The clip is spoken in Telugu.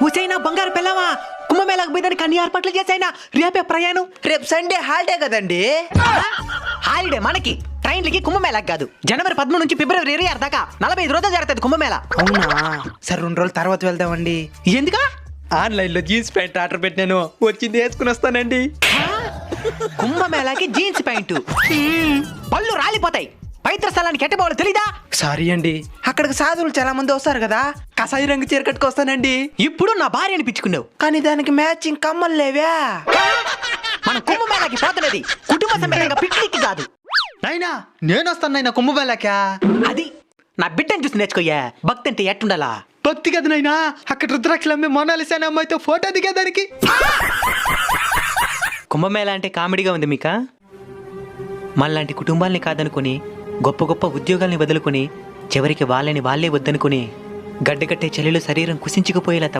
హుసైనా బంగారు పిల్లవా కుంభమేళకు పోయిందని కన్ని ఏర్పాట్లు చేసైనా రేపే ప్రయాణం. రేపు సండే హాలిడే కదండి. హాలిడే మనకి ట్రైన్లకి కుంభమేళకు కాదు. జనవరి 13 నుంచి ఫిబ్రవరి 26 దాకా 45 రోజులు జరుగుతుంది కుంభమేళ. అవునా సరే 2 రోజుల తర్వాత వెళ్దామండి. ఎందుకా? ఆన్లైన్ లో జీన్స్ ప్యాంట్ ఆర్డర్ పెట్టాను, వచ్చింది వేసుకుని వస్తానండి. కుంభమేళకి జీన్స్ ప్యాంటు పళ్ళు రాలిపోతాయి. పవిత్ర స్థలానికి ఎట్టబోవాలో తెలీదా? సారీ అండి, అక్కడికి సాధువులు చాలా మంది వస్తారు కదా, కసాయి రంగు చీర కట్టుకొస్తానండి. ఇప్పుడు నా భార్య అనిపించుకున్నావు. కానీ దానికి మ్యాచింగ్ కమ్మలు లేవా? మనం కుంభమేళకి పోతున్నది కుటుంబ సమేతంగా పిక్నిక్ కాదు. నైనా నేను వస్తాను నైనా కుంభమేళకా. అది నా బిడ్డను చూసి నేర్చుకోయా. భక్తి అంటే ఎట్టుండాలా? భక్తి కదా నైనా, అక్కడ రుద్రాక్షలు అమ్మే మొనాలిసా అనే అమ్మాయితో ఫోటో దిగేదానికి. కుంభమేళ అంటే కామెడీగా ఉంది మీకా? మనలాంటి కుటుంబాల్ని కాదనుకుని గొప్ప గొప్ప ఉద్యోగాల్ని వదులుకుని చివరికి వాళ్ళని వాళ్ళే వద్దనుకుని గడ్డగట్టే చలిలో శరీరం కుసించుకుపోయేలా